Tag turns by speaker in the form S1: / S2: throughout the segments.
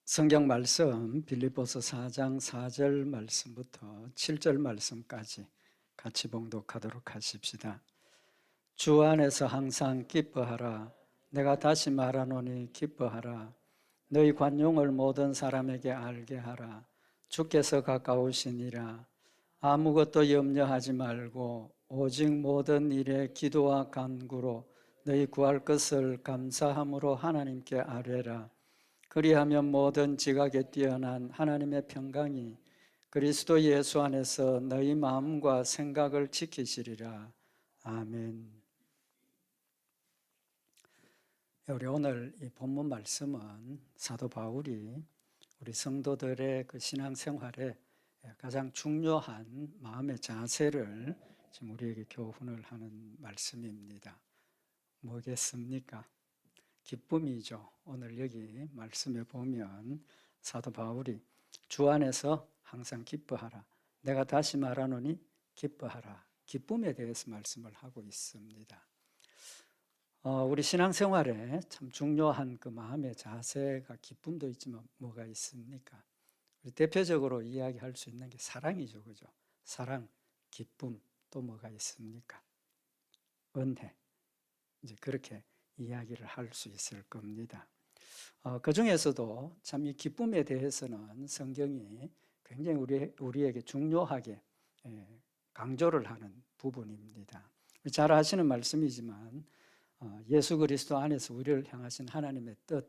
S1: 성경 말씀 빌립보서 4장 4절 말씀부터 7절 말씀까지 같이 봉독하도록 하십시다. 주 안에서 항상 기뻐하라. 내가 다시 말하노니 기뻐하라. 너희 관용을 모든 사람에게 알게 하라. 주께서 가까우시니라. 아무것도 염려하지 말고 오직 모든 일에 기도와 간구로 너희 구할 것을 감사함으로 하나님께 아뢰라. 그리하면 모든 지각에 뛰어난 하나님의 평강이 그리스도 예수 안에서 너희 마음과 생각을 지키시리라. 아멘. 우리 오늘 이 본문 말씀은 사도 바울이 우리 성도들의 그 신앙생활에 가장 중요한 마음의 자세를 지금 우리에게 교훈을 하는 말씀입니다. 뭐겠습니까? 기쁨이죠. 오늘 여기 말씀에 보면 사도 바울이 주 안에서 항상 기뻐하라. 내가 다시 말하노니 기뻐하라. 기쁨에 대해서 말씀을 하고 있습니다. 우리 신앙생활에 참 중요한 그 마음의 자세가 기쁨도 있지만 뭐가 있습니까? 우리 대표적으로 이야기할 수 있는 게 사랑이죠. 그죠? 사랑, 기쁨, 또 뭐가 있습니까? 은혜. 이제 그렇게 이야기를 할 수 있을 겁니다. 그 중에서도 참 이 기쁨에 대해서는 성경이 굉장히 우리에게 중요하게 강조를 하는 부분입니다. 잘 아시는 말씀이지만 예수 그리스도 안에서 우리를 향하신 하나님의 뜻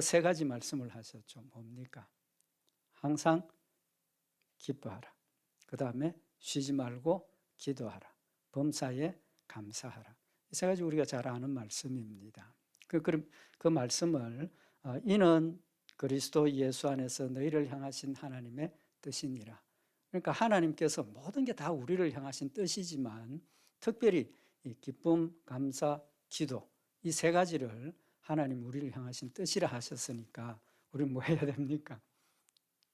S1: 세 가지 말씀을 하셨죠. 뭡니까? 항상 기뻐하라. 그 다음에 쉬지 말고 기도하라. 범사에 감사하라. 이 세 가지 우리가 잘 아는 말씀입니다. 그 말씀을 이는 그리스도 예수 안에서 너희를 향하신 하나님의 뜻이니라. 그러니까 하나님께서 모든 게 다 우리를 향하신 뜻이지만 특별히 이 기쁨, 감사, 기도 이 세 가지를 하나님 우리를 향하신 뜻이라 하셨으니까 우리는 뭐 해야 됩니까?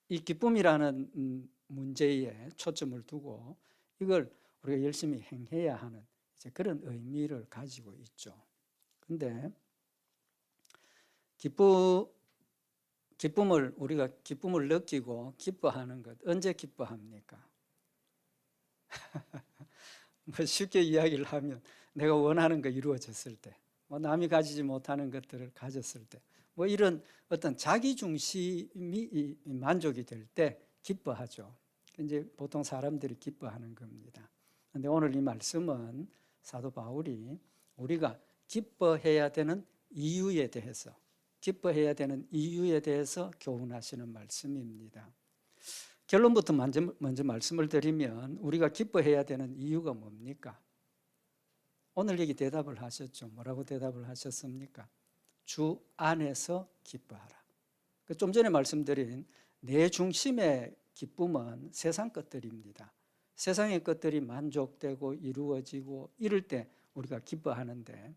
S1: 이 기쁨이라는 문제에 초점을 두고 이걸 우리가 열심히 행해야 하는 이제 그런 의미를 가지고 있죠. 근데 우리가 기쁨을 느끼고 기뻐하는 것 언제 기뻐합니까? 뭐 쉽게 이야기를 하면 내가 원하는 거 이루어졌을 때, 뭐 남이 가지지 못하는 것들을 가졌을 때, 뭐 이런 어떤 자기 중심이 만족이 될 때 기뻐하죠. 이제 보통 사람들이 기뻐하는 겁니다. 그런데 오늘 이 말씀은 사도 바울이 우리가 기뻐해야 되는 이유에 대해서 교훈하시는 말씀입니다. 결론부터 먼저 말씀을 드리면 우리가 기뻐해야 되는 이유가 뭡니까? 오늘 여기 대답을 하셨죠. 뭐라고 대답을 하셨습니까? 주 안에서 기뻐하라. 좀 전에 말씀드린 내 중심의 기쁨은 세상 것들입니다. 세상의 것들이 만족되고 이루어지고 이럴 때 우리가 기뻐하는데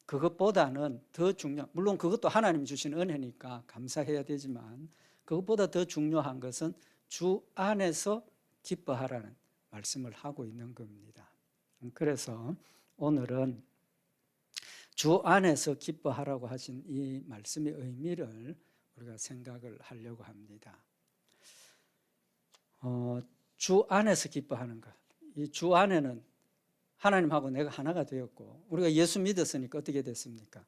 S1: 그것보다는 더 중요한, 물론 그것도 하나님 주신 은혜니까 감사해야 되지만 그것보다 더 중요한 것은 주 안에서 기뻐하라는 말씀을 하고 있는 겁니다. 그래서 오늘은 주 안에서 기뻐하라고 하신 이 말씀의 의미를 우리가 생각을 하려고 합니다. 주 안에서 기뻐하는 것. 이 주 안에는 하나님하고 내가 하나가 되었고 우리가 예수 믿었으니까 어떻게 됐습니까?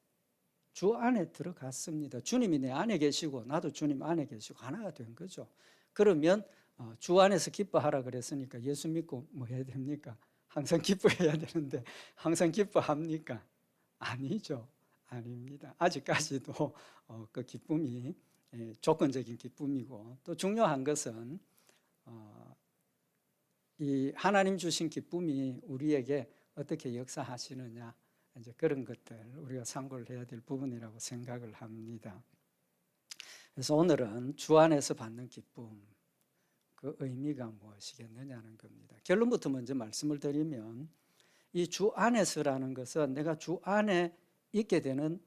S1: 주 안에 들어갔습니다. 주님이 내 안에 계시고 나도 주님 안에 계시고 하나가 된 거죠. 그러면 주 안에서 기뻐하라 그랬으니까 예수 믿고 뭐 해야 됩니까? 항상 기뻐해야 되는데 항상 기뻐합니까? 아니죠. 아닙니다. 아직까지도 그 기쁨이 조건적인 기쁨이고 또 중요한 것은 이 하나님 주신 기쁨이 우리에게 어떻게 역사하시느냐 이제 그런 것들 우리가 참고를 해야 될 부분이라고 생각을 합니다. 그래서 오늘은 주 안에서 받는 기쁨 그 의미가 무엇이겠느냐는 겁니다. 결론부터 먼저 말씀을 드리면 이 주 안에서라는 것은 내가 주 안에 있게 되는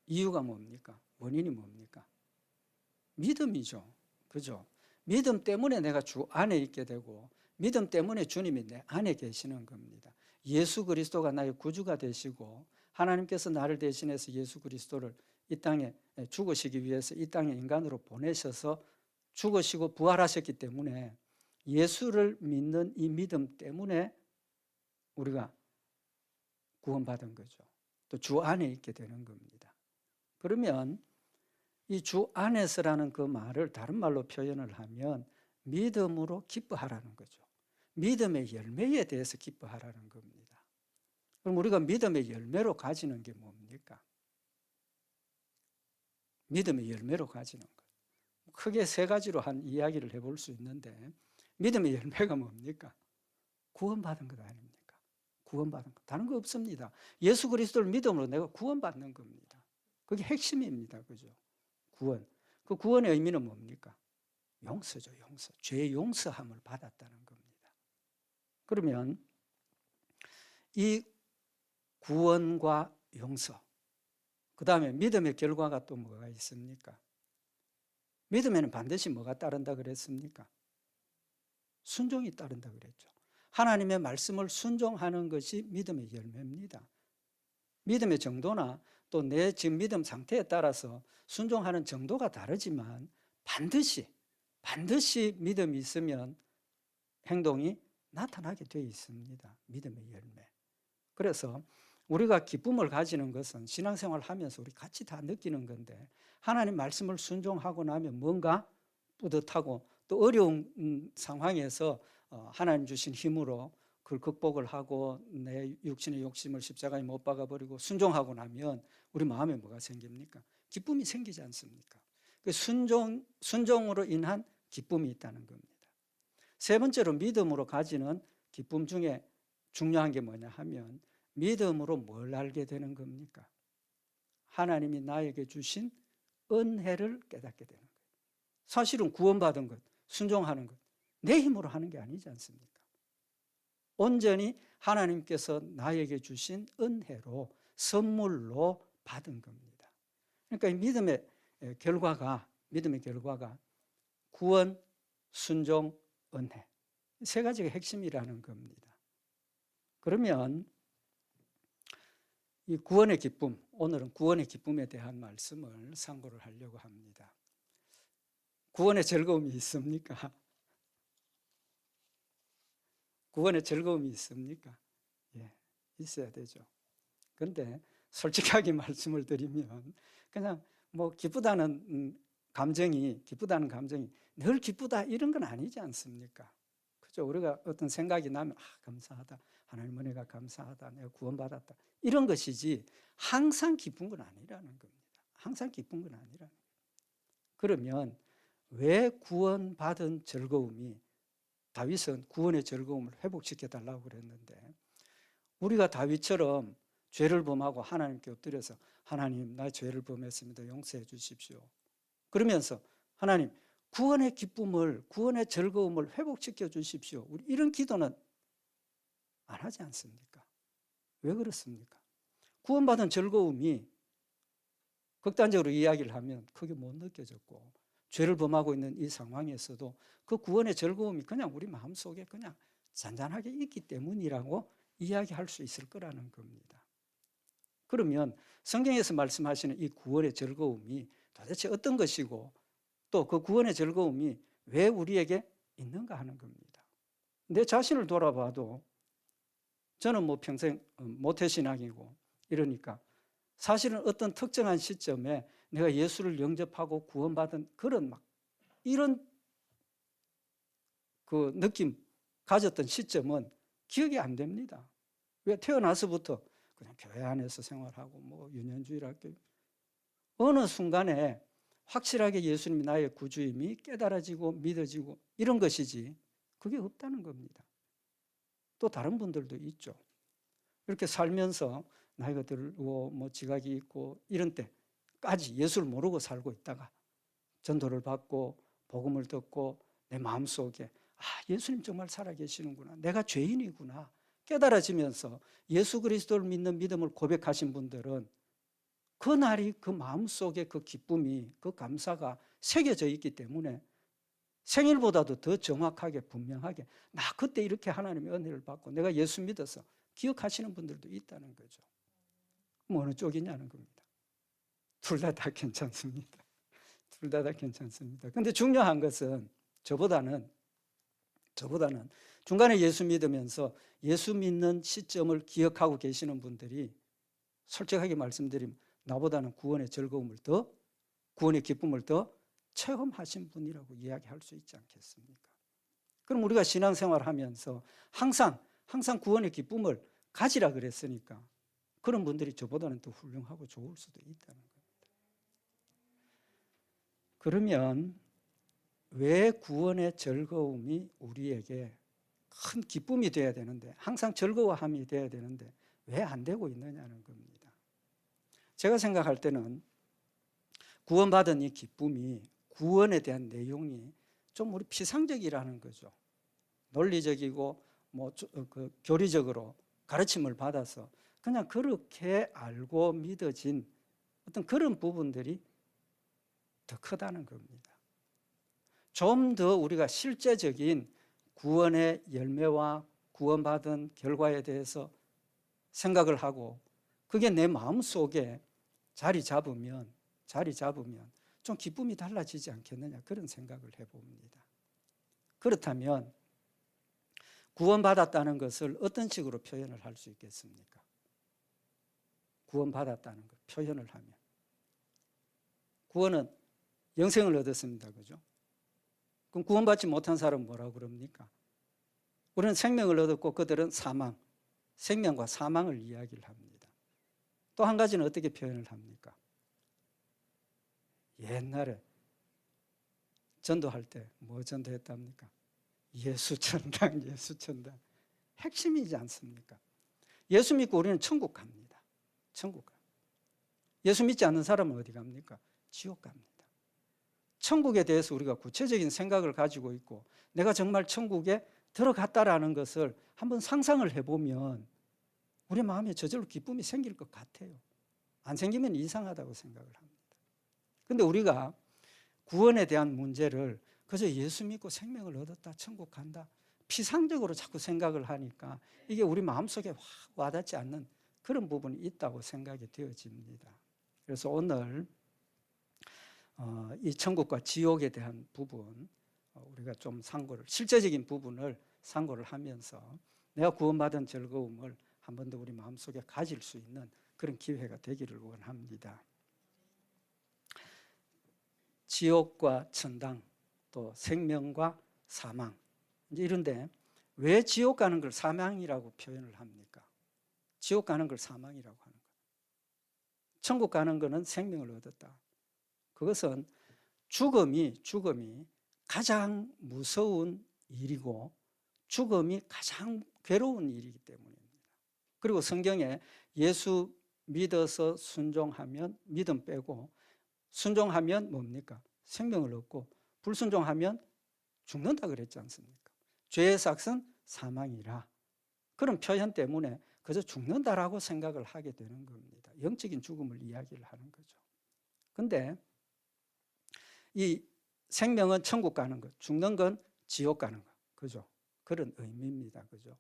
S1: 이유가 뭡니까? 원인이 뭡니까? 믿음이죠. 그죠? 믿음 때문에 내가 주 안에 있게 되고 믿음 때문에 주님이 내 안에 계시는 겁니다. 예수 그리스도가 나의 구주가 되시고 하나님께서 나를 대신해서 예수 그리스도를 이 땅에 죽으시기 위해서 이 땅에 인간으로 보내셔서 죽으시고 부활하셨기 때문에 예수를 믿는 이 믿음 때문에 우리가 구원받은 거죠. 또 주 안에 있게 되는 겁니다. 그러면 이 주 안에서라는 그 말을 다른 말로 표현을 하면 믿음으로 기뻐하라는 거죠. 믿음의 열매에 대해서 기뻐하라는 겁니다. 그럼 우리가 믿음의 열매로 가지는 게 뭡니까? 믿음의 열매로 가지는 것. 크게 세 가지로 한 이야기를 해볼 수 있는데 믿음의 열매가 뭡니까? 구원받은 것 아닙니까? 구원받은 것. 다른 거 없습니다. 예수 그리스도를 믿음으로 내가 구원받는 겁니다. 그게 핵심입니다. 그죠? 구원. 그 구원의 의미는 뭡니까? 용서죠, 용서. 죄 용서함을 받았다는 겁니다. 그러면 이 구원과 용서, 그 다음에 믿음의 결과가 또 뭐가 있습니까? 믿음에는 반드시 뭐가 따른다 그랬습니까? 순종이 따른다 그랬죠. 하나님의 말씀을 순종하는 것이 믿음의 열매입니다. 믿음의 정도나 또 내 지금 믿음 상태에 따라서 순종하는 정도가 다르지만 반드시 믿음이 있으면 행동이 나타나게 되어 있습니다. 믿음의 열매. 그래서 우리가 기쁨을 가지는 것은 신앙생활을 하면서 우리 같이 다 느끼는 건데 하나님 말씀을 순종하고 나면 뭔가 뿌듯하고 또 어려운 상황에서 하나님 주신 힘으로 그걸 극복을 하고 내 육신의 욕심을 십자가에 못 박아버리고 순종하고 나면 우리 마음에 뭐가 생깁니까? 기쁨이 생기지 않습니까? 그 순종으로 인한 기쁨이 있다는 겁니다. 세 번째로 믿음으로 가지는 기쁨 중에 중요한 게 뭐냐 하면 믿음으로 뭘 알게 되는 겁니까? 하나님이 나에게 주신 은혜를 깨닫게 되는 거예요. 사실은 구원받은 것, 순종하는 것, 내 힘으로 하는 게 아니지 않습니까? 온전히 하나님께서 나에게 주신 은혜로 선물로 받은 겁니다. 그러니까 이 믿음의 결과가 구원, 순종, 은혜. 세 가지가 핵심이라는 겁니다. 그러면 이 구원의 기쁨, 오늘은 구원의 기쁨에 대한 말씀을 상고를 하려고 합니다. 구원의 즐거움이 있습니까? 구원의 즐거움이 있습니까? 예, 있어야 되죠. 그런데 솔직하게 말씀을 드리면 그냥 뭐 기쁘다는 감정이 늘 기쁘다 이런 건 아니지 않습니까? 그죠? 우리가 어떤 생각이 나면 감사하다. 하나님 은혜가 감사하다. 내가 구원받았다. 이런 것이지 항상 기쁜 건 아니라는 겁니다. 항상 기쁜 건 아니라는 거예요. 그러면 왜 구원받은 즐거움이 다윗은 구원의 즐거움을 회복시켜 달라고 그랬는데 우리가 다윗처럼 죄를 범하고 하나님께 엎드려서 하나님 나 죄를 범했습니다. 용서해 주십시오. 그러면서 하나님 구원의 기쁨을 구원의 즐거움을 회복시켜 주십시오. 우리 이런 기도는 안 하지 않습니까? 왜 그렇습니까? 구원받은 즐거움이 극단적으로 이야기를 하면 크게 못 느껴졌고 죄를 범하고 있는 이 상황에서도 그 구원의 즐거움이 그냥 우리 마음속에 그냥 잔잔하게 있기 때문이라고 이야기할 수 있을 거라는 겁니다. 그러면 성경에서 말씀하시는 이 구원의 즐거움이 도대체 어떤 것이고 또 그 구원의 즐거움이 왜 우리에게 있는가 하는 겁니다. 내 자신을 돌아봐도 저는 뭐 평생 모태신앙이고 이러니까 사실은 어떤 특정한 시점에 내가 예수를 영접하고 구원받은 그런 이런 그 느낌 가졌던 시점은 기억이 안 됩니다. 왜? 태어나서부터 그냥 교회 안에서 생활하고 뭐 유년주의를 할게요. 어느 순간에 확실하게 예수님이 나의 구주임이 깨달아지고 믿어지고 이런 것이지 그게 없다는 겁니다. 또 다른 분들도 있죠. 이렇게 살면서 나이가 들고 뭐 지각이 있고 이런 때까지 예수를 모르고 살고 있다가 전도를 받고 복음을 듣고 내 마음속에 예수님 정말 살아계시는구나. 내가 죄인이구나. 깨달아지면서 예수 그리스도를 믿는 믿음을 고백하신 분들은 그날이 그 마음속에 그 기쁨이 그 감사가 새겨져 있기 때문에 생일보다도 더 정확하게 분명하게 나 그때 이렇게 하나님의 은혜를 받고 내가 예수 믿어서 기억하시는 분들도 있다는 거죠. 뭐 어느 쪽이냐는 겁니다. 둘 다 괜찮습니다. 둘 다 괜찮습니다. 근데 중요한 것은 저보다는 중간에 예수 믿으면서 예수 믿는 시점을 기억하고 계시는 분들이 솔직하게 말씀드리면 나보다는 구원의 즐거움을 더, 구원의 기쁨을 더 체험하신 분이라고 이야기할 수 있지 않겠습니까? 그럼 우리가 신앙생활 하면서 항상 구원의 기쁨을 가지라 그랬으니까 그런 분들이 저보다는 더 훌륭하고 좋을 수도 있다는 겁니다. 그러면 왜 구원의 즐거움이 우리에게 큰 기쁨이 돼야 되는데, 항상 즐거워함이 돼야 되는데 왜 안 되고 있느냐는 겁니다. 제가 생각할 때는 구원받은 이 기쁨이, 구원에 대한 내용이 좀 우리 피상적이라는 거죠. 논리적이고 교리적으로 가르침을 받아서 그냥 그렇게 알고 믿어진 어떤 그런 부분들이 더 크다는 겁니다. 좀 더 우리가 실제적인 구원의 열매와 구원받은 결과에 대해서 생각을 하고 그게 내 마음속에 자리 잡으면 좀 기쁨이 달라지지 않겠느냐, 그런 생각을 해봅니다. 그렇다면 구원받았다는 것을 어떤 식으로 표현을 할 수 있겠습니까? 구원받았다는 것 표현을 하면 구원은 영생을 얻었습니다. 그죠? 그럼 구원받지 못한 사람은 뭐라고 그럽니까? 우리는 생명을 얻었고 그들은 사망, 생명과 사망을 이야기를 합니다. 또 한 가지는 어떻게 표현을 합니까? 옛날에 전도할 때 뭐 전도했답니까? 예수천당, 예수천당. 핵심이지 않습니까? 예수 믿고 우리는 천국 갑니다. 천국 갑니다. 예수 믿지 않는 사람은 어디 갑니까? 지옥 갑니다. 천국에 대해서 우리가 구체적인 생각을 가지고 있고 내가 정말 천국에 들어갔다라는 것을 한번 상상을 해보면 우리 마음에 저절로 기쁨이 생길 것 같아요. 안 생기면 이상하다고 생각을 합니다. 그런데 우리가 구원에 대한 문제를 그저 예수 믿고 생명을 얻었다, 천국 간다, 피상적으로 자꾸 생각을 하니까 이게 우리 마음속에 확 와닿지 않는 그런 부분이 있다고 생각이 되어집니다. 그래서 오늘 이 천국과 지옥에 대한 부분 우리가 좀 실제적인 부분을 상고를 하면서 내가 구원받은 즐거움을 한 번 더 우리 마음속에 가질 수 있는 그런 기회가 되기를 원합니다. 지옥과 천당, 또 생명과 사망, 이제 이런데 왜 지옥 가는 걸 사망이라고 표현을 합니까? 지옥 가는 걸 사망이라고 하는 거예요. 천국 가는 거는 생명을 얻었다. 그것은 죽음이 가장 무서운 일이고 죽음이 가장 괴로운 일이기 때문입니다. 그리고 성경에 예수 믿어서 순종하면, 믿음 빼고 순종하면 뭡니까? 생명을 얻고 불순종하면 죽는다 그랬지 않습니까? 죄의 삭은 사망이라. 그런 표현 때문에 그저 죽는다라고 생각을 하게 되는 겁니다. 영적인 죽음을 이야기를 하는 거죠. 근데 이 생명은 천국 가는 것, 죽는 건 지옥 가는 것, 그죠? 그런 의미입니다. 그죠?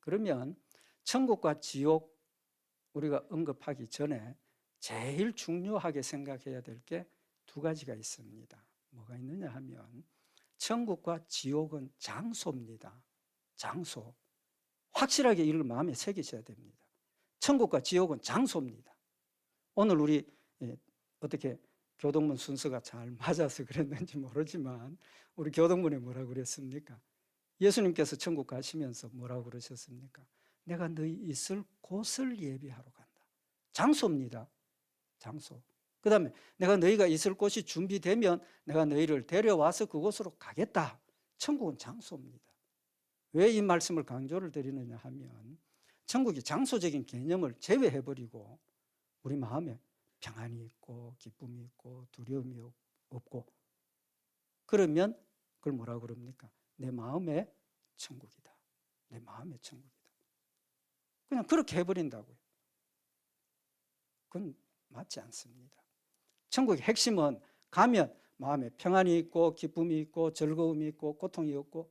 S1: 그러면 천국과 지옥 우리가 언급하기 전에 제일 중요하게 생각해야 될 게 두 가지가 있습니다. 뭐가 있느냐 하면 천국과 지옥은 장소입니다. 장소. 확실하게 이걸 마음에 새기셔야 됩니다. 천국과 지옥은 장소입니다. 오늘 우리 어떻게 교동문 순서가 잘 맞아서 그랬는지 모르지만 우리 교동문에 뭐라고 그랬습니까? 예수님께서 천국 가시면서 뭐라고 그러셨습니까? 내가 너희 있을 곳을 예비하러 간다. 장소입니다. 장소. 그 다음에 내가 너희가 있을 곳이 준비되면 내가 너희를 데려와서 그곳으로 가겠다. 천국은 장소입니다. 왜 이 말씀을 강조를 드리느냐 하면 천국이 장소적인 개념을 제외해버리고 우리 마음에 평안이 있고 기쁨이 있고 두려움이 없고 그러면 그걸 뭐라고 그럽니까? 내 마음의 천국이다. 내 마음의 천국이다. 그냥 그렇게 해버린다고요. 그건 맞지 않습니다. 천국의 핵심은 가면 마음에 평안이 있고 기쁨이 있고 즐거움이 있고 고통이 없고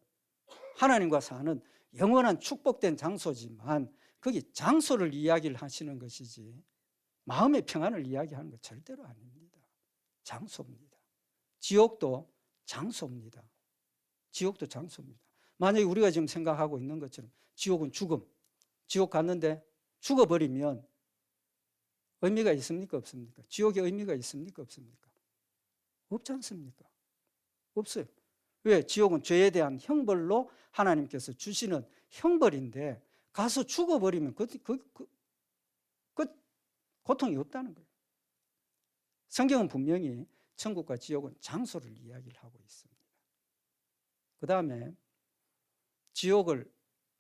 S1: 하나님과 사는 영원한 축복된 장소지만 거기 장소를 이야기를 하시는 것이지 마음의 평안을 이야기하는 것 절대로 아닙니다. 장소입니다. 지옥도 장소입니다. 지옥도 장소입니다. 만약에 우리가 지금 생각하고 있는 것처럼 지옥은 죽음, 지옥 갔는데 죽어버리면 의미가 있습니까? 없습니까? 지옥의 의미가 있습니까? 없습니까? 없지 않습니까? 없어요. 왜? 지옥은 죄에 대한 형벌로 하나님께서 주시는 형벌인데 가서 죽어버리면 그 고통이 없다는 거예요. 성경은 분명히 천국과 지옥은 장소를 이야기를 하고 있습니다. 그 다음에 지옥을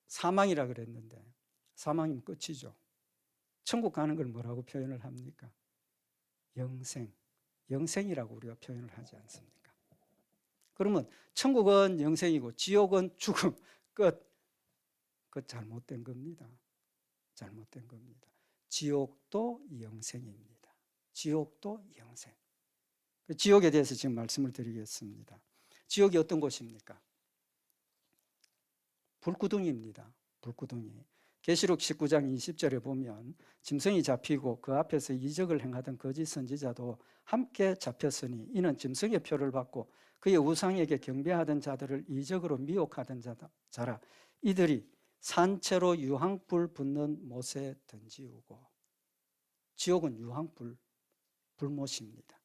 S1: 사망이라 그랬는데 사망이면 끝이죠. 천국 가는 걸 뭐라고 표현을 합니까? 영생, 영생이라고 우리가 표현을 하지 않습니까? 그러면 천국은 영생이고 지옥은 죽음, 끝. 그것 잘못된 겁니다. 잘못된 겁니다. 지옥도 영생입니다. 지옥도 영생. 지옥에 대해서 지금 말씀을 드리겠습니다. 지옥이 어떤 곳입니까? 불구덩이입니다. 불구덩이. 계시록 19장 20절에 보면 짐승이 잡히고 그 앞에서 이적을 행하던 거짓 선지자도 함께 잡혔으니 이는 짐승의 표를 받고 그의 우상에게 경배하던 자들을 이적으로 미혹하던 자라. 이들이 산채로 유황불 붙는 못에 던지우고. 지옥은 유황불, 불못입니다.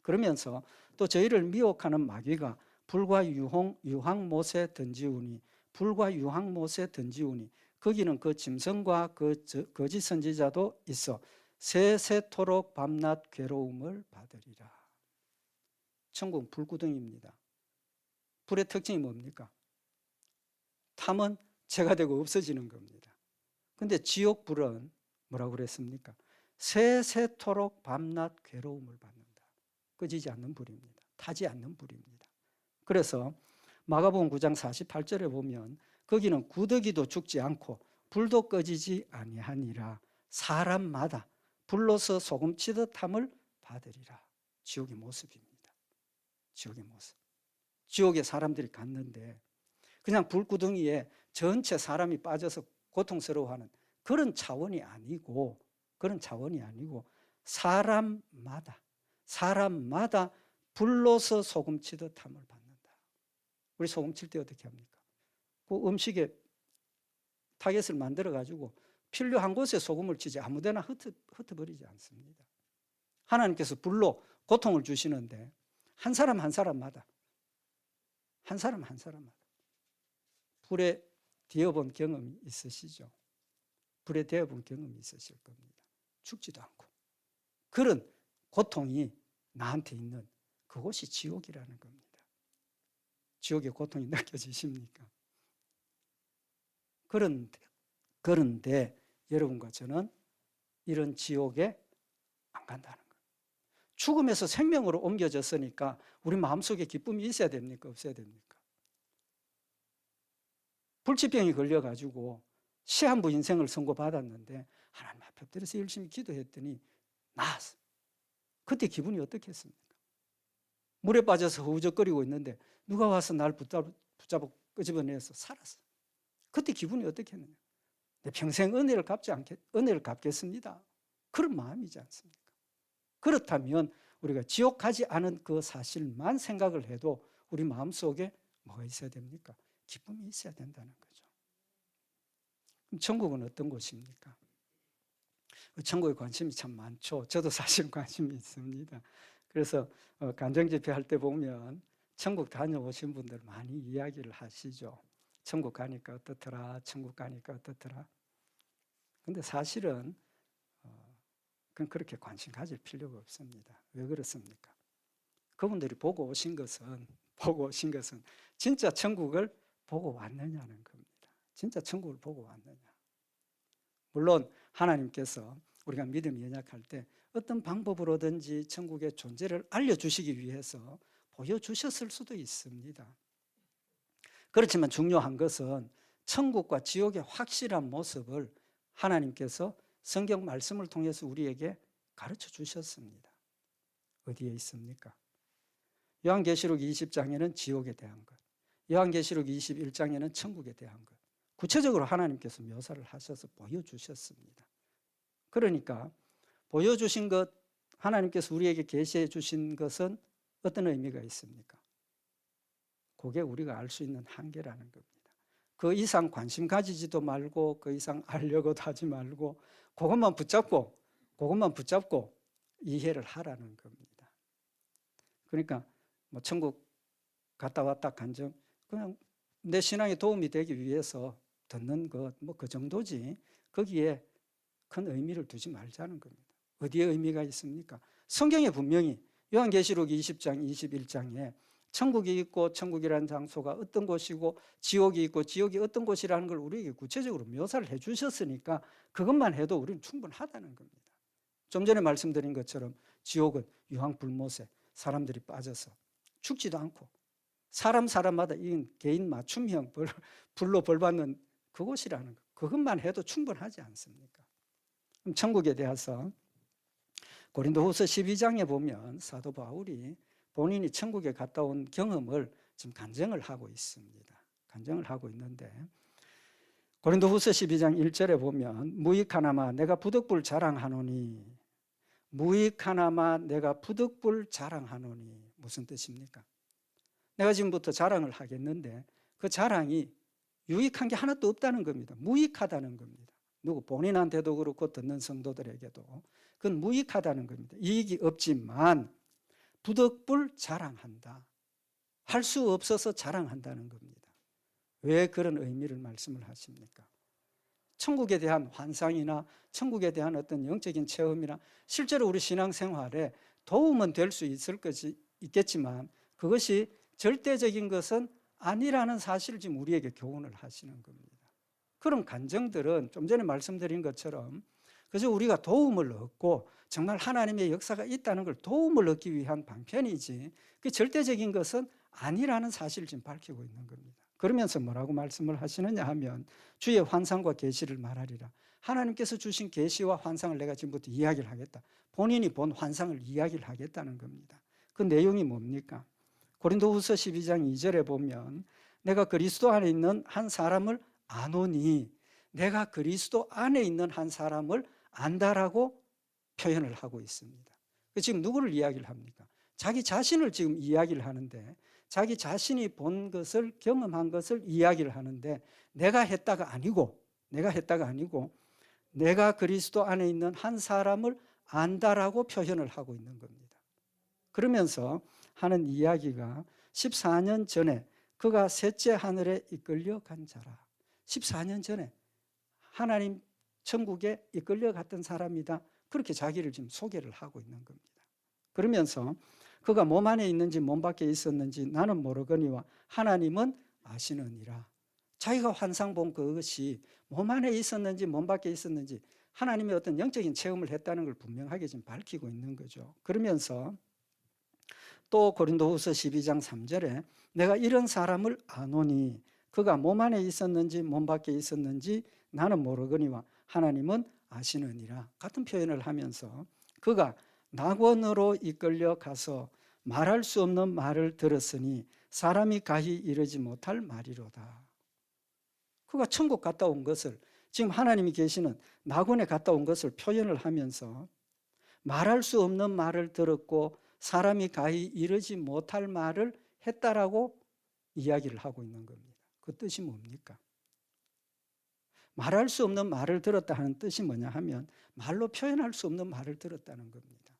S1: 그러면서 또 저희를 미혹하는 마귀가 불과 유황못에 던지우니 불과 유황못에 던지우니 거기는 그 짐승과 그 거짓 선지자도 있어 세세토록 밤낮 괴로움을 받으리라. 천국은 불구덩이입니다. 불의 특징이 뭡니까? 타면 재가 되고 없어지는 겁니다. 그런데 지옥 불은 뭐라고 그랬습니까? 세세토록 밤낮 괴로움을 받는다. 꺼지지 않는 불입니다. 타지 않는 불입니다. 그래서 마가복음 9장 48절에 보면 거기는 구더기도 죽지 않고 불도 꺼지지 아니하니라. 사람마다 불로서 소금치듯 함을 받으리라. 지옥의 모습입니다. 지옥의 모습. 지옥에 사람들이 갔는데 그냥 불구덩이에 전체 사람이 빠져서 고통스러워하는 그런 차원이 아니고 사람마다 불로서 소금치듯 함을 받는다. 우리 소금 칠 때 어떻게 합니까? 그 음식에 타겟을 만들어가지고 필요한 곳에 소금을 치지 아무데나 흩어버리지 않습니다. 하나님께서 불로 고통을 주시는데 한 사람 한 사람마다 불에 데워본 경험이 있으시죠? 불에 데워본 경험이 있으실 겁니다. 죽지도 않고. 그런 고통이 나한테 있는 그곳이 지옥이라는 겁니다. 지옥의 고통이 느껴지십니까? 그런데 여러분과 저는 이런 지옥에 안 간다는 거예요. 죽음에서 생명으로 옮겨졌으니까 우리 마음속에 기쁨이 있어야 됩니까? 없어야 됩니까? 불치병이 걸려가지고 시한부 인생을 선고받았는데 하나님 앞에 엎드려서 열심히 기도했더니 나았어. 그때 기분이 어떻겠습니까? 물에 빠져서 허우적거리고 있는데 누가 와서 날 붙잡아 끄집어내서 살았어. 그때 기분이 어떻겠느냐? 내 평생 은혜를 갚겠습니다. 그런 마음이지 않습니까? 그렇다면 우리가 지옥 가지 않은 그 사실만 생각을 해도 우리 마음속에 뭐가 있어야 됩니까? 기쁨이 있어야 된다는 거죠. 그럼 천국은 어떤 곳입니까? 천국에 관심이 참 많죠. 저도 사실 관심이 있습니다. 그래서 간증집회 할 때 보면 천국 다녀오신 분들 많이 이야기를 하시죠. 천국 가니까 어떻더라, 천국 가니까 어떻더라. 근데 사실은 그건 그렇게 관심 가질 필요가 없습니다. 왜 그렇습니까? 그분들이 보고 오신 것은 진짜 천국을 보고 왔느냐는 겁니다. 진짜 천국을 보고 왔느냐. 물론 하나님께서 우리가 믿음이 연약할 때 어떤 방법으로든지 천국의 존재를 알려주시기 위해서 보여주셨을 수도 있습니다. 그렇지만 중요한 것은 천국과 지옥의 확실한 모습을 하나님께서 성경 말씀을 통해서 우리에게 가르쳐 주셨습니다. 어디에 있습니까? 요한계시록 20장에는 지옥에 대한 것, 요한계시록 21장에는 천국에 대한 것, 구체적으로 하나님께서 묘사를 하셔서 보여주셨습니다. 그러니까 보여주신 것, 하나님께서 우리에게 계시해 주신 것은 어떤 의미가 있습니까? 그게 우리가 알 수 있는 한계라는 겁니다. 그 이상 관심 가지지도 말고 그 이상 알려고도 하지 말고 그것만 붙잡고 이해를 하라는 겁니다. 그러니까 뭐 천국 갔다 왔다 간증, 그냥 내 신앙에 도움이 되기 위해서 듣는 것, 뭐 그 정도지 거기에 큰 의미를 두지 말자는 겁니다. 어디에 의미가 있습니까? 성경에 분명히 요한계시록 20장, 21장에 천국이 있고 천국이라는 장소가 어떤 곳이고 지옥이 있고 지옥이 어떤 곳이라는 걸 우리에게 구체적으로 묘사를 해 주셨으니까 그것만 해도 우리는 충분하다는 겁니다. 좀 전에 말씀드린 것처럼 지옥은 유황불못에 사람들이 빠져서 죽지도 않고 사람마다 이 개인 맞춤형 불로 벌받는 그곳이라는 것, 그것만 해도 충분하지 않습니까? 그럼 천국에 대해서 고린도후서 12장에 보면 사도 바울이 본인이 천국에 갔다 온 경험을 지금 간증을 하고 있습니다. 간증을 하고 있는데 고린도후서 12장 1절에 보면 무익하나마 내가 부득불 자랑하노니, 무익하나마 내가 부득불 자랑하노니 무슨 뜻입니까? 내가 지금부터 자랑을 하겠는데 그 자랑이 유익한 게 하나도 없다는 겁니다. 무익하다는 겁니다. 누구 본인한테도 그렇고 듣는 성도들에게도 그건 무익하다는 겁니다. 이익이 없지만 부득불 자랑한다. 할 수 없어서 자랑한다는 겁니다. 왜 그런 의미를 말씀을 하십니까? 천국에 대한 환상이나 천국에 대한 어떤 영적인 체험이나 실제로 우리 신앙생활에 도움은 될 수 있겠지만 그것이 절대적인 것은 아니라는 사실을 지금 우리에게 교훈을 하시는 겁니다. 그런 간증들은 좀 전에 말씀드린 것처럼 그저 우리가 도움을 얻고 정말 하나님의 역사가 있다는 걸 도움을 얻기 위한 방편이지 그 절대적인 것은 아니라는 사실을 지금 밝히고 있는 겁니다. 그러면서 뭐라고 말씀을 하시느냐 하면 주의 환상과 계시를 말하리라. 하나님께서 주신 계시와 환상을 내가 지금부터 이야기를 하겠다. 본인이 본 환상을 이야기를 하겠다는 겁니다. 그 내용이 뭡니까? 고린도후서 12장 2절에 보면 내가 그리스도 안에 있는 한 사람을 아노니, 내가 그리스도 안에 있는 한 사람을 안다라고 표현을 하고 있습니다. 지금 누구를 이야기를 합니까? 자기 자신을 지금 이야기를 하는데 자기 자신이 본 것을 경험한 것을 이야기를 하는데 내가 했다가 아니고 내가 그리스도 안에 있는 한 사람을 안다라고 표현을 하고 있는 겁니다. 그러면서 하는 이야기가 14년 전에 그가 셋째 하늘에 이끌려 간 자라. 14년 전에 하나님 천국에 이끌려 갔던 사람이다. 그렇게 자기를 지금 소개를 하고 있는 겁니다. 그러면서 그가 몸 안에 있는지 몸 밖에 있었는지 나는 모르거니와 하나님은 아시느니라. 자기가 환상 본 그것이 몸 안에 있었는지 몸 밖에 있었는지 하나님의 어떤 영적인 체험을 했다는 걸 분명하게 지금 밝히고 있는 거죠. 그러면서 또 고린도후서 12장 3절에 내가 이런 사람을 아노니 그가 몸 안에 있었는지 몸 밖에 있었는지 나는 모르거니와 하나님은 아시느니라. 같은 표현을 하면서 그가 낙원으로 이끌려 가서 말할 수 없는 말을 들었으니 사람이 가히 이르지 못할 말이로다. 그가 천국 갔다 온 것을 지금 하나님이 계시는 낙원에 갔다 온 것을 표현을 하면서 말할 수 없는 말을 들었고 사람이 가히 이르지 못할 말을 했다라고 이야기를 하고 있는 겁니다. 그 뜻이 뭡니까? 말할 수 없는 말을 들었다 하는 뜻이 뭐냐 하면 말로 표현할 수 없는 말을 들었다는 겁니다.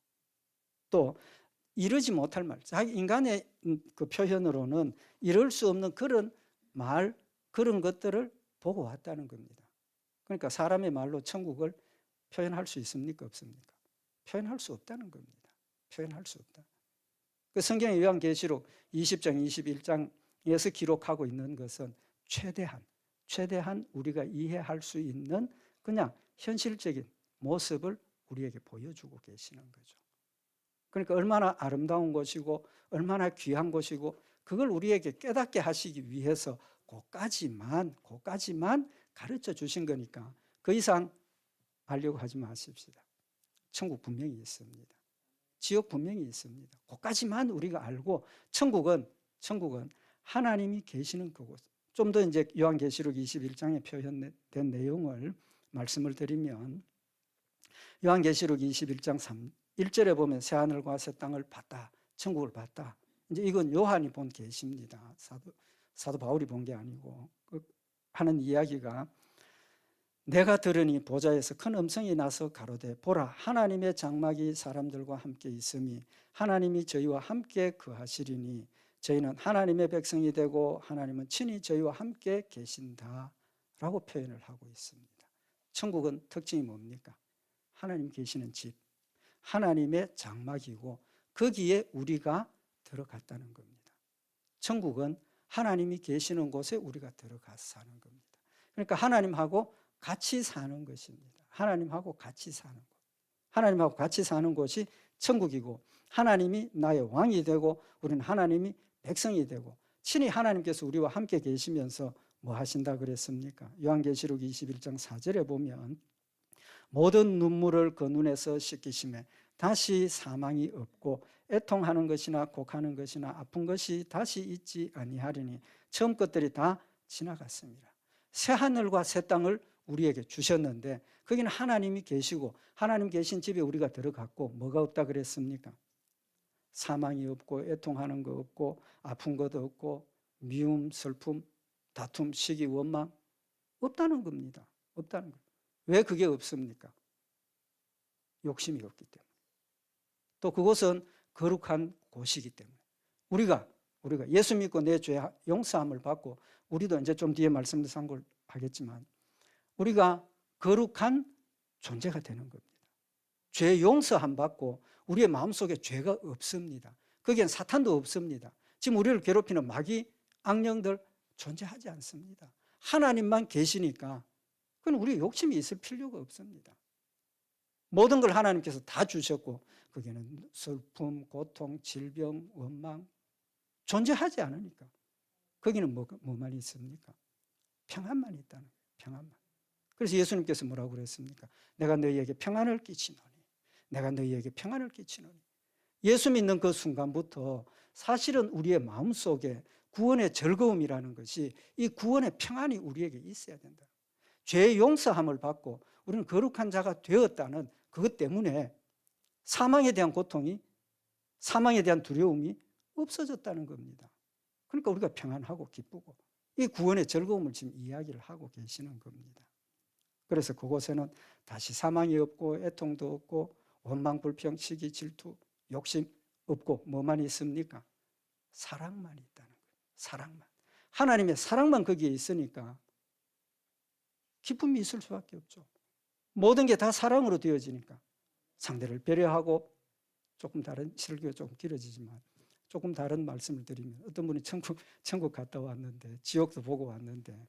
S1: 또 이르지 못할 말, 자기 인간의 그 표현으로는 이룰 수 없는 그런 말, 그런 것들을 보고 왔다는 겁니다. 그러니까 사람의 말로 천국을 표현할 수 있습니까? 없습니까? 표현할 수 없다는 겁니다. 표현할 수 없다. 그 성경의 요한계시록 20장, 21장에서 기록하고 있는 것은 최대한 우리가 이해할 수 있는 그냥 현실적인 모습을 우리에게 보여주고 계시는 거죠. 그러니까 얼마나 아름다운 것이고 얼마나 귀한 것이고 그걸 우리에게 깨닫게 하시기 위해서 그까지만 가르쳐 주신 거니까 그 이상 알려고 하지 마십시다. 천국 분명히 있습니다. 지옥 분명히 있습니다. 그까지만 우리가 알고 천국은 하나님이 계시는 그곳. 좀 더 이제 요한계시록 21장에 표현된 내용을 말씀을 드리면 요한계시록 21장 1절에 보면 새하늘과 새 땅을 봤다, 천국을 봤다. 이제 이건 요한이 본 계시입니다. 사도 바울이 본 게 아니고 하는 이야기가, 내가 들으니 보좌에서 큰 음성이 나서 가로되 보라, 하나님의 장막이 사람들과 함께 있음이 하나님이 저희와 함께 거하시리니 저희는 하나님의 백성이 되고 하나님은 친히 저희와 함께 계신다 라고 표현을 하고 있습니다. 천국은 특징이 뭡니까? 하나님 계시는 집, 하나님의 장막이고 거기에 우리가 들어갔다는 겁니다. 천국은 하나님이 계시는 곳에 우리가 들어가서 사는 겁니다. 그러니까 하나님하고 같이 사는 것입니다. 하나님하고 같이 사는 것. 하나님하고 같이 사는 곳이 천국이고, 하나님이 나의 왕이 되고 우리는 하나님이 백성이 되고, 친히 하나님께서 우리와 함께 계시면서 뭐 하신다 그랬습니까? 요한계시록 21장 4절에 보면 모든 눈물을 그 눈에서 씻기심에 다시 사망이 없고 애통하는 것이나 곡하는 것이나 아픈 것이 다시 있지 아니하리니 처음 것들이 다 지나갔습니다. 새 하늘과 새 땅을 우리에게 주셨는데 거기는 하나님이 계시고 하나님 계신 집에 우리가 들어갔고 뭐가 없다 그랬습니까? 사망이 없고 애통하는 거 없고 아픈 것도 없고 미움, 슬픔, 다툼, 시기, 원망 없다는 겁니다. 없다는 거예요. 왜 그게 없습니까? 욕심이 없기 때문에. 또 그곳은 거룩한 곳이기 때문에. 우리가 예수 믿고 내 죄 용서함을 받고, 우리도 이제 좀 뒤에 말씀을 참고하겠지만 우리가 거룩한 존재가 되는 겁니다. 죄 용서함 받고 우리의 마음속에 죄가 없습니다. 거기엔 사탄도 없습니다. 지금 우리를 괴롭히는 마귀, 악령들 존재하지 않습니다. 하나님만 계시니까 그건 우리 욕심이 있을 필요가 없습니다. 모든 걸 하나님께서 다 주셨고 거기는 슬픔, 고통, 질병, 원망 존재하지 않으니까 거기는 뭐만 있습니까? 평안만 있다는 거예요. 평안만. 그래서 예수님께서 뭐라고 그랬습니까? 내가 너희에게 평안을 끼치노니, 내가 너희에게 평안을 끼치노니. 예수 믿는 그 순간부터 사실은 우리의 마음속에 구원의 즐거움이라는 것이, 이 구원의 평안이 우리에게 있어야 된다. 죄의 용서함을 받고 우리는 거룩한 자가 되었다는 그것 때문에 사망에 대한 고통이, 사망에 대한 두려움이 없어졌다는 겁니다. 그러니까 우리가 평안하고 기쁘고 이 구원의 즐거움을 지금 이야기를 하고 계시는 겁니다. 그래서 그곳에는 다시 사망이 없고 애통도 없고 원망, 불평, 시기, 질투, 욕심 없고 뭐만 있습니까? 사랑만 있다는 거예요. 사랑만. 하나님의 사랑만 거기에 있으니까 기쁨이 있을 수밖에 없죠. 모든 게 다 사랑으로 되어지니까. 상대를 배려하고, 조금 다른, 설교가 조금 길어지지만 조금 다른 말씀을 드리면, 어떤 분이 천국 갔다 왔는데, 지옥도 보고 왔는데,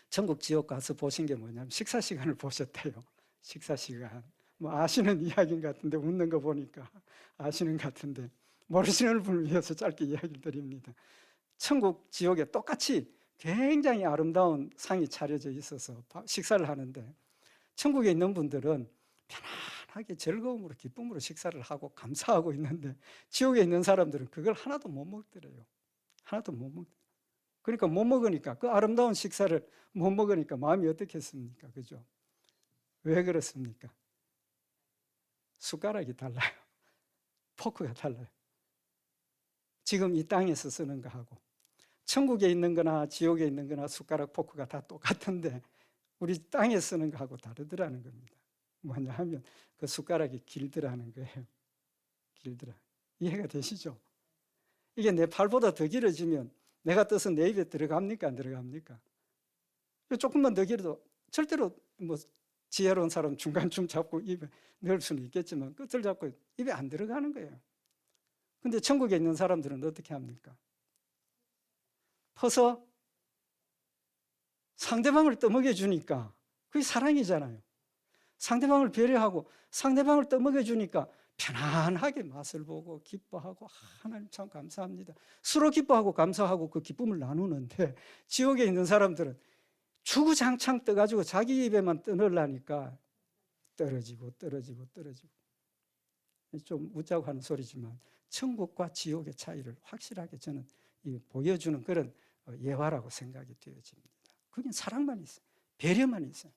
S1: 천국 지옥 가서 보신 게 뭐냐면 식사 시간을 보셨대요. 식사 시간. 뭐 아시는 이야기인 것 같은데, 웃는 거 보니까 아시는 것 같은데, 모르시는 분을 위해서 짧게 이야기를 드립니다. 천국 지옥에 똑같이 굉장히 아름다운 상이 차려져 있어서 식사를 하는데, 천국에 있는 분들은 편안하게 즐거움으로 기쁨으로 식사를 하고 감사하고 있는데, 지옥에 있는 사람들은 그걸 하나도 못 먹더래요. 하나도 못 먹더래요. 그러니까 못 먹으니까, 그 아름다운 식사를 못 먹으니까 마음이 어떻겠습니까? 그죠? 왜 그렇습니까? 숟가락이 달라요. 포크가 달라요. 지금 이 땅에서 쓰는 거하고 천국에 있는 거나 지옥에 있는 거나 숟가락, 포크가 다 똑같은데 우리 땅에 쓰는 거하고 다르더라는 겁니다. 뭐냐 하면 그 숟가락이 길더라는 거예요. 길더라. 이해가 되시죠? 이게 내 팔보다 더 길어지면 내가 떠서 내 입에 들어갑니까? 안 들어갑니까? 조금만 더 길어도 절대로 뭐 지혜로운 사람 중간쯤 잡고 입에 넣을 수는 있겠지만 끝을 잡고 입에 안 들어가는 거예요. 근데 천국에 있는 사람들은 어떻게 합니까? 퍼서 상대방을 떠먹여 주니까 그게 사랑이잖아요. 상대방을 배려하고 상대방을 떠먹여 주니까 편안하게 맛을 보고 기뻐하고, 하나님 참 감사합니다. 서로 기뻐하고 감사하고 그 기쁨을 나누는데, 지옥에 있는 사람들은 주구장창 떠가지고 자기 입에만 떠넣으려니까 떨어지고 떨어지고 떨어지고. 좀 웃자고 하는 소리지만 천국과 지옥의 차이를 확실하게 저는 보여주는 그런 예화라고 생각이 되어집니다. 그게 사랑만 있어요. 배려만 있어요.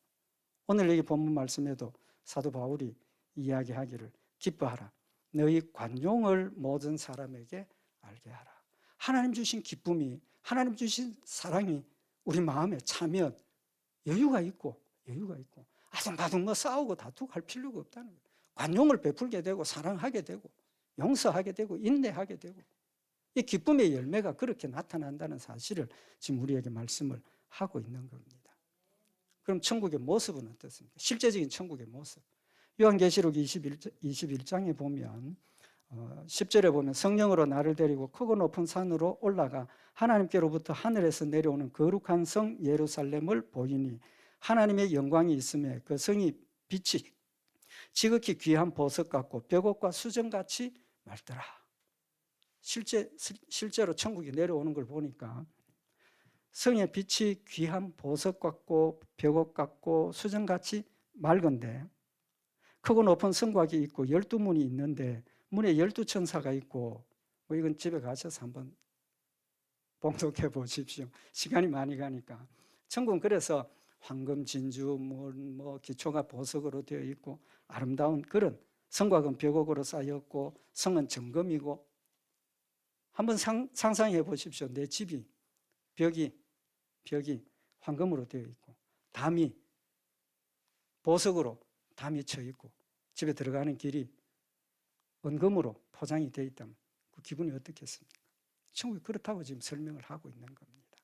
S1: 오늘 여기 본문 말씀에도 사도 바울이 이야기하기를 기뻐하라. 너희 관용을 모든 사람에게 알게 하라. 하나님 주신 기쁨이, 하나님 주신 사랑이 우리 마음에 차면 여유가 있고 아둥바둥 뭐 싸우고 다투고 할 필요가 없다는 거예요. 관용을 베풀게 되고 사랑하게 되고 용서하게 되고 인내하게 되고 이 기쁨의 열매가 그렇게 나타난다는 사실을 지금 우리에게 말씀을 하고 있는 겁니다. 그럼 천국의 모습은 어떻습니까? 실제적인 천국의 모습. 요한계시록 21장에 보면 10절에 보면 성령으로 나를 데리고 크고 높은 산으로 올라가 하나님께로부터 하늘에서 내려오는 거룩한 성 예루살렘을 보이니 하나님의 영광이 있음에 그 성이 빛이 지극히 귀한 보석 같고 벽옥과 수정같이 맑더라. 실제로 천국에 내려오는 걸 보니까 성의 빛이 귀한 보석 같고 벽옥 같고 수정같이 맑은데 크고 높은 성곽이 있고 12문이 있는데 문에 12천사가 있고 뭐 이건 집에 가셔서 한번 봉독해 보십시오. 시간이 많이 가니까. 천국은 그래서 황금, 진주, 뭐 기초가 보석으로 되어 있고 아름다운 그런 성곽은 벽옥으로 쌓였고 성은 정금이고 한번 상상해 보십시오. 내 집이 벽이 황금으로 되어 있고 담이 보석으로 담이 쳐 있고 집에 들어가는 길이 은금으로 포장이 되어 있다면 그 기분이 어떻겠습니까? 천국이 그렇다고 지금 설명을 하고 있는 겁니다.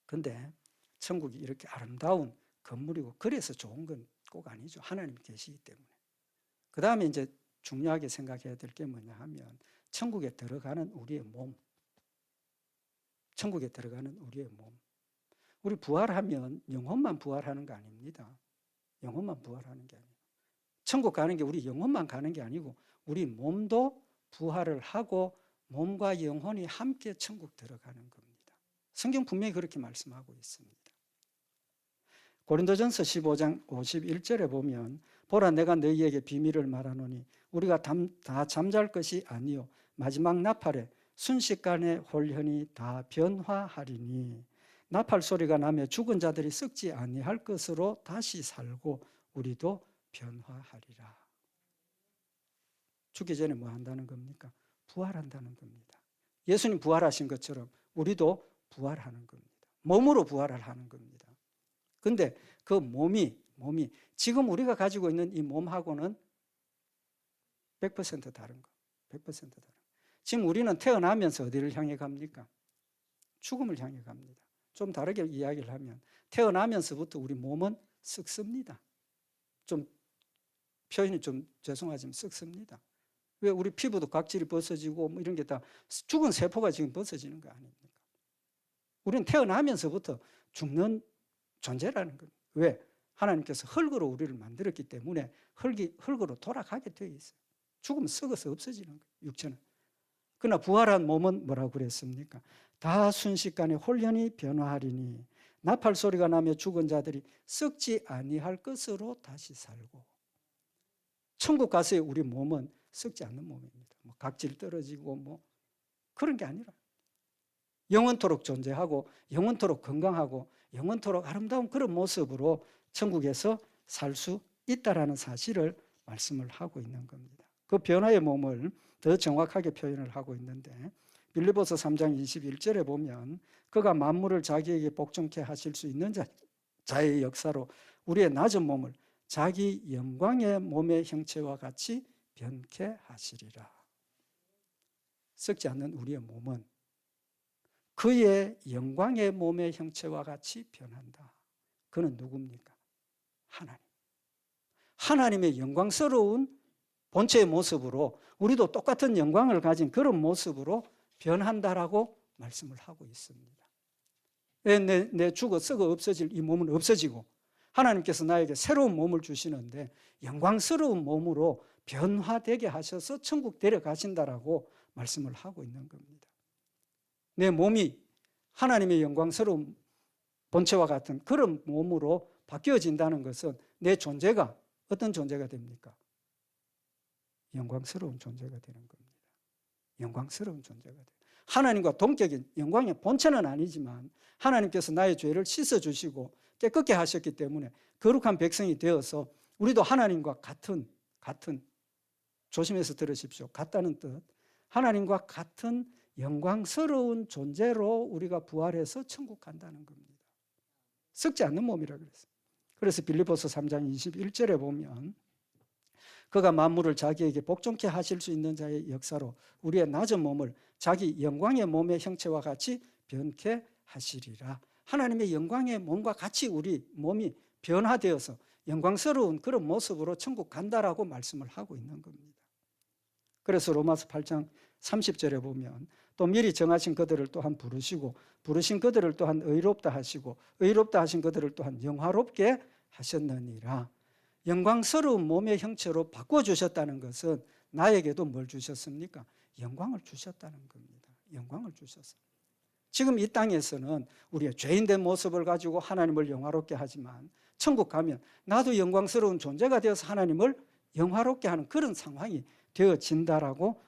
S1: 그런데 천국이 이렇게 아름다운 건물이고 그래서 좋은 건 꼭 아니죠. 하나님이 계시기 때문에. 그 다음에 이제 중요하게 생각해야 될 게 뭐냐 하면 천국에 들어가는 우리의 몸. 천국에 들어가는 우리의 몸. 우리 부활하면 영혼만 부활하는 거 아닙니다. 영혼만 부활하는 게 아니에요. 천국 가는 게 우리 영혼만 가는 게 아니고 우리 몸도 부활을 하고 몸과 영혼이 함께 천국 들어가는 겁니다. 성경 분명히 그렇게 말씀하고 있습니다. 고린도전서 15장 51절에 보면 보라 내가 너희에게 비밀을 말하노니 우리가 다 잠잘 것이 아니요 마지막 나팔에 순식간에 홀현이 다 변화하리니 나팔 소리가 나며 죽은 자들이 썩지 아니할 것으로 다시 살고 우리도 변화하리라. 죽기 전에 뭐 한다는 겁니까? 부활한다는 겁니다. 예수님 부활하신 것처럼 우리도 부활하는 겁니다. 몸으로 부활을 하는 겁니다. 근데 그 몸이 지금 우리가 가지고 있는 이 몸하고는 100% 다른 거. 100% 다른 거. 지금 우리는 태어나면서 어디를 향해 갑니까? 죽음을 향해 갑니다. 좀 다르게 이야기를 하면 태어나면서부터 우리 몸은 썩습니다. 좀 표현이 좀 죄송하지만 썩습니다. 왜 우리 피부도 각질이 벗어지고 뭐 이런 게 다 죽은 세포가 지금 벗어지는 거 아닙니까? 우리는 태어나면서부터 죽는 존재라는 겁니다. 왜? 하나님께서 흙으로 우리를 만들었기 때문에 흙으로 돌아가게 되어 있어요. 죽으면 썩어서 없어지는 거예요. 육체는. 그러나 부활한 몸은 뭐라고 그랬습니까? 다 순식간에 홀연히 변화하리니 나팔 소리가 나며 죽은 자들이 썩지 아니할 것으로 다시 살고. 천국 가서의 우리 몸은 썩지 않는 몸입니다. 뭐 각질 떨어지고 뭐 그런 게 아니라 영원토록 존재하고 영원토록 건강하고 영원토록 아름다운 그런 모습으로 천국에서 살 수 있다라는 사실을 말씀을 하고 있는 겁니다. 그 변화의 몸을 더 정확하게 표현을 하고 있는데 빌립보서 3장 21절에 보면 그가 만물을 자기에게 복종케 하실 수 있는 자의 역사로 우리의 낮은 몸을 자기 영광의 몸의 형체와 같이 변케 하시리라. 썩지 않는 우리의 몸은 그의 영광의 몸의 형체와 같이 변한다. 그는 누굽니까? 하나님. 하나님의 영광스러운 본체의 모습으로 우리도 똑같은 영광을 가진 그런 모습으로 변한다라고 말씀을 하고 있습니다. 내 죽어 썩어 없어질 이 몸은 없어지고 하나님께서 나에게 새로운 몸을 주시는데 영광스러운 몸으로 변화되게 하셔서 천국 데려가신다라고 말씀을 하고 있는 겁니다. 내 몸이 하나님의 영광스러운 본체와 같은 그런 몸으로 바뀌어진다는 것은 내 존재가 어떤 존재가 됩니까? 영광스러운 존재가 되는 겁니다. 영광스러운 존재가 돼요. 하나님과 동격인 영광의 본체는 아니지만 하나님께서 나의 죄를 씻어주시고 깨끗게 하셨기 때문에 거룩한 백성이 되어서 우리도 하나님과 같은 조심해서 들으십시오. 같다는 뜻. 하나님과 같은 영광스러운 존재로 우리가 부활해서 천국 간다는 겁니다. 썩지 않는 몸이라 그랬어요. 그래서 빌립보서 3장 21절에 보면 그가 만물을 자기에게 복종케 하실 수 있는 자의 역사로 우리의 낮은 몸을 자기 영광의 몸의 형체와 같이 변케 하시리라. 하나님의 영광의 몸과 같이 우리 몸이 변화되어서 영광스러운 그런 모습으로 천국 간다라고 말씀을 하고 있는 겁니다. 그래서 로마서 8장 30절에 보면 또 미리 정하신 그들을 또한 부르시고 부르신 그들을 또한 의롭다 하시고 의롭다 하신 그들을 또한 영화롭게 하셨느니라. 영광스러운 몸의 형체로 바꿔주셨다는 것은 나에게도 뭘 주셨습니까? 영광을 주셨다는 겁니다. 영광을 주셨어요. 지금 이 땅에서는 우리의 죄인된 모습을 가지고 하나님을 영화롭게 하지만 천국 가면 나도 영광스러운 존재가 되어서 하나님을 영화롭게 하는 그런 상황이 되어진다라고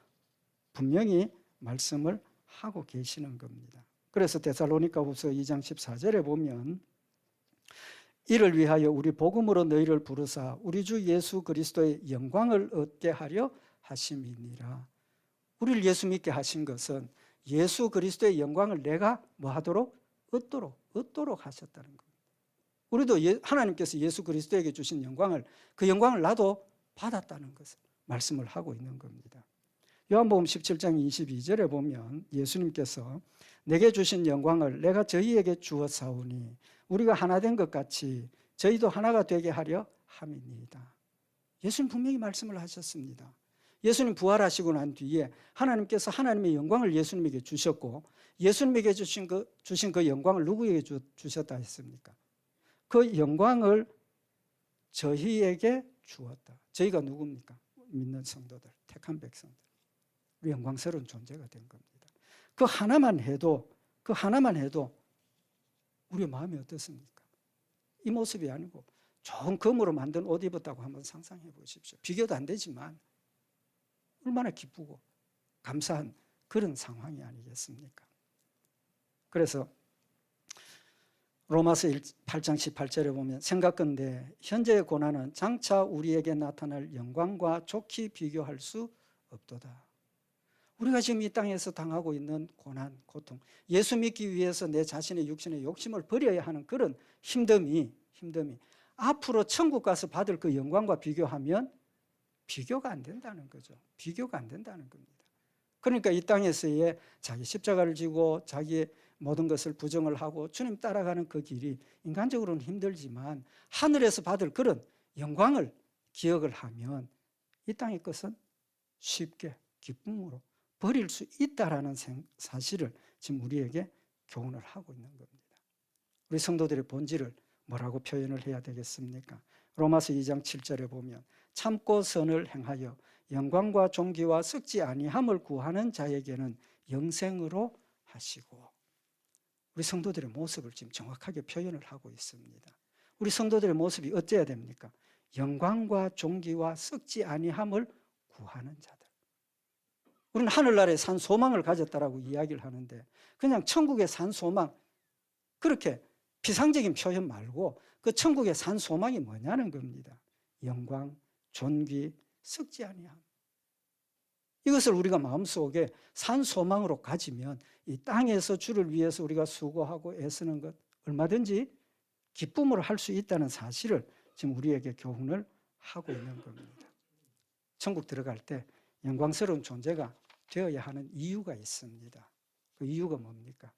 S1: 분명히 말씀을 하고 계시는 겁니다. 그래서 데살로니가후서 2장 14절에 보면 이를 위하여 우리 복음으로 너희를 부르사 우리 주 예수 그리스도의 영광을 얻게 하려 하심이니라. 우리를 예수 믿게 하신 것은 예수 그리스도의 영광을 내가 뭐 하도록? 얻도록 하셨다는 겁니다. 우리도 하나님께서 예수 그리스도에게 주신 영광을 그 영광을 나도 받았다는 것을 말씀을 하고 있는 겁니다. 요한복음 17장 22절에 보면 예수님께서 내게 주신 영광을 내가 저희에게 주었사오니 우리가 하나 된 것 같이 저희도 하나가 되게 하려 함이니이다. 예수님 분명히 말씀을 하셨습니다. 예수님 부활하시고 난 뒤에 하나님께서 하나님의 영광을 예수님에게 주셨고 예수님에게 주신 그 영광을 누구에게 주셨다 했습니까? 그 영광을 저희에게 주었다. 저희가 누굽니까? 믿는 성도들, 택한 백성들. 우리 영광스러운 존재가 된 겁니다. 그 하나만 해도 우리의 마음이 어떻습니까? 이 모습이 아니고 좋은 금으로 만든 옷 입었다고 한번 상상해 보십시오. 비교도 안 되지만 얼마나 기쁘고 감사한 그런 상황이 아니겠습니까? 그래서 로마서 8장 18절에 보면 생각건대 현재의 고난은 장차 우리에게 나타날 영광과 좋게 비교할 수 없도다. 우리가 지금 이 땅에서 당하고 있는 고난, 고통, 예수 믿기 위해서 내 자신의 육신의 욕심을 버려야 하는 그런 힘듦이 앞으로 천국 가서 받을 그 영광과 비교하면 비교가 안 된다는 거죠. 비교가 안 된다는 겁니다. 그러니까 이 땅에서의 자기 십자가를 지고 자기의 모든 것을 부정을 하고 주님 따라가는 그 길이 인간적으로는 힘들지만 하늘에서 받을 그런 영광을 기억을 하면 이 땅의 것은 쉽게 기쁨으로 버릴 수 있다라는 사실을 지금 우리에게 교훈을 하고 있는 겁니다. 우리 성도들의 본질을 뭐라고 표현을 해야 되겠습니까? 로마서 2장 7절에 보면 참고 선을 행하여 영광과 존귀와 썩지 아니함을 구하는 자에게는 영생으로 하시고, 우리 성도들의 모습을 지금 정확하게 표현을 하고 있습니다. 우리 성도들의 모습이 어째야 됩니까? 영광과 존귀와 썩지 아니함을 구하는 자들. 우리는 하늘나라에 산 소망을 가졌다라고 이야기를 하는데 그냥 천국에 산 소망, 그렇게 피상적인 표현 말고 그 천국에 산 소망이 뭐냐는 겁니다. 영광, 존귀, 썩지 아니함. 이것을 우리가 마음속에 산 소망으로 가지면 이 땅에서 주를 위해서 우리가 수고하고 애쓰는 것 얼마든지 기쁨으로 할 수 있다는 사실을 지금 우리에게 교훈을 하고 있는 겁니다. 천국 들어갈 때 영광스러운 존재가 되어야 하는 이유가 있습니다. 그 이유가 뭡니까?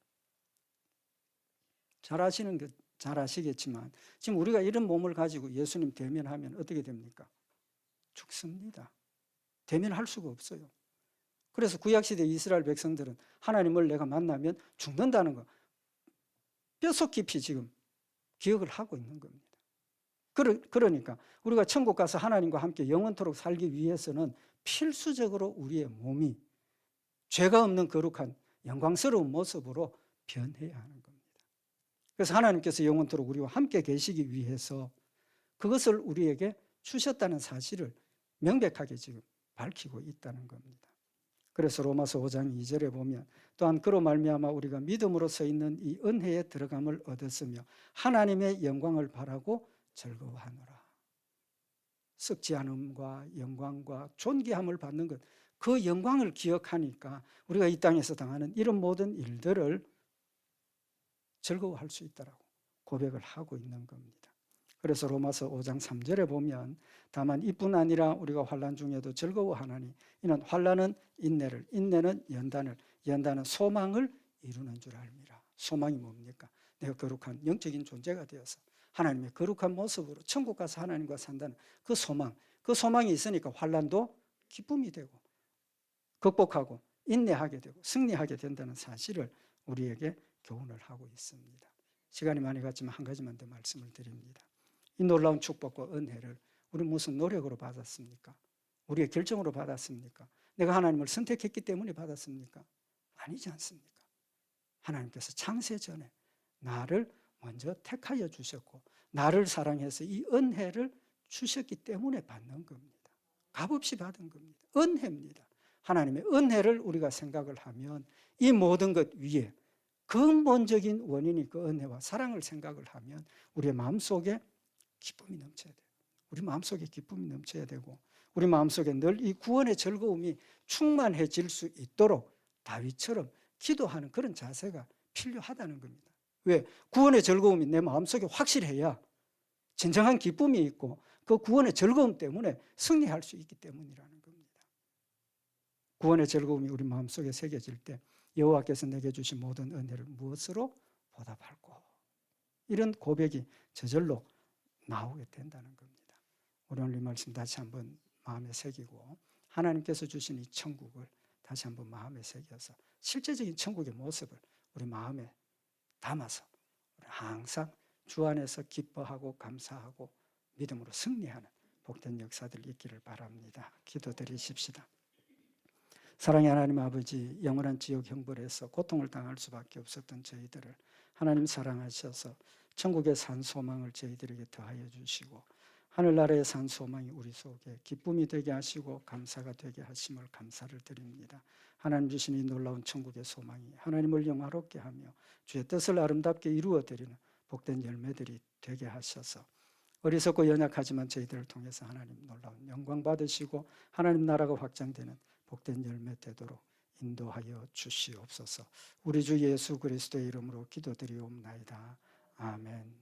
S1: 잘 아시겠지만 지금 우리가 이런 몸을 가지고 예수님 대면하면 어떻게 됩니까? 죽습니다. 대면할 수가 없어요. 그래서 구약시대 이스라엘 백성들은 하나님을 내가 만나면 죽는다는 거 뼛속 깊이 지금 기억을 하고 있는 겁니다. 그러니까 우리가 천국 가서 하나님과 함께 영원토록 살기 위해서는 필수적으로 우리의 몸이 죄가 없는 거룩한 영광스러운 모습으로 변해야 하는 겁니다. 그래서 하나님께서 영원토록 우리와 함께 계시기 위해서 그것을 우리에게 주셨다는 사실을 명백하게 지금 밝히고 있다는 겁니다. 그래서 로마서 5장 2절에 보면 또한 그로 말미암아 우리가 믿음으로 서 있는 이 은혜에 들어감을 얻었으며 하나님의 영광을 바라고 즐거워하노라. 썩지 않음과 영광과 존귀함을 받는 것, 그 영광을 기억하니까 우리가 이 땅에서 당하는 이런 모든 일들을 즐거워할 수 있다라고 고백을 하고 있는 겁니다. 그래서 로마서 5장 3절에 보면 다만 이뿐 아니라 우리가 환난 중에도 즐거워하나니 이는 환난은 인내를, 인내는 연단을, 연단은 소망을 이루는 줄 알미라. 소망이 뭡니까? 내가 거룩한 영적인 존재가 되어서 하나님의 거룩한 모습으로 천국 가서 하나님과 산다는 그 소망, 그 소망이 있으니까 환난도 기쁨이 되고 극복하고 인내하게 되고 승리하게 된다는 사실을 우리에게 교훈을 하고 있습니다. 시간이 많이 갔지만 한 가지만 더 말씀을 드립니다. 이 놀라운 축복과 은혜를 우리 무슨 노력으로 받았습니까? 우리의 결정으로 받았습니까? 내가 하나님을 선택했기 때문에 받았습니까? 아니지 않습니까? 하나님께서 창세 전에 나를 먼저 택하여 주셨고 나를 사랑해서 이 은혜를 주셨기 때문에 받는 겁니다. 값없이 받은 겁니다. 은혜입니다. 하나님의 은혜를 우리가 생각을 하면 이 모든 것 위에 근본적인 원인이 그 은혜와 사랑을 생각을 하면 우리의 마음속에 기쁨이 넘쳐야 돼요. 우리 마음속에 기쁨이 넘쳐야 되고 우리 마음속에 늘 이 구원의 즐거움이 충만해질 수 있도록 다윗처럼 기도하는 그런 자세가 필요하다는 겁니다. 왜? 구원의 즐거움이 내 마음속에 확실해야 진정한 기쁨이 있고 그 구원의 즐거움 때문에 승리할 수 있기 때문이라는 겁니다. 구원의 즐거움이 우리 마음속에 새겨질 때 여호와께서 내게 주신 모든 은혜를 무엇으로 보답할꼬? 이런 고백이 저절로 나오게 된다는 겁니다. 우리 오늘 이 말씀 다시 한번 마음에 새기고 하나님께서 주신 이 천국을 다시 한번 마음에 새겨서 실제적인 천국의 모습을 우리 마음에 담아서 우리 항상 주 안에서 기뻐하고 감사하고 믿음으로 승리하는 복된 역사들 있기를 바랍니다. 기도드리십시다. 사랑의 하나님 아버지, 영원한 지옥 형벌에서 고통을 당할 수밖에 없었던 저희들을 하나님 사랑하셔서 천국의 산 소망을 저희들에게 더하여 주시고 하늘나라의 산 소망이 우리 속에 기쁨이 되게 하시고 감사가 되게 하심을 감사를 드립니다. 하나님 주신 이 놀라운 천국의 소망이 하나님을 영화롭게 하며 주의 뜻을 아름답게 이루어드리는 복된 열매들이 되게 하셔서 어리석고 연약하지만 저희들을 통해서 하나님 놀라운 영광 받으시고 하나님 나라가 확장되는 복된 열매 되도록 인도하여 주시옵소서. 우리 주 예수 그리스도의 이름으로 기도드리옵나이다. 아멘.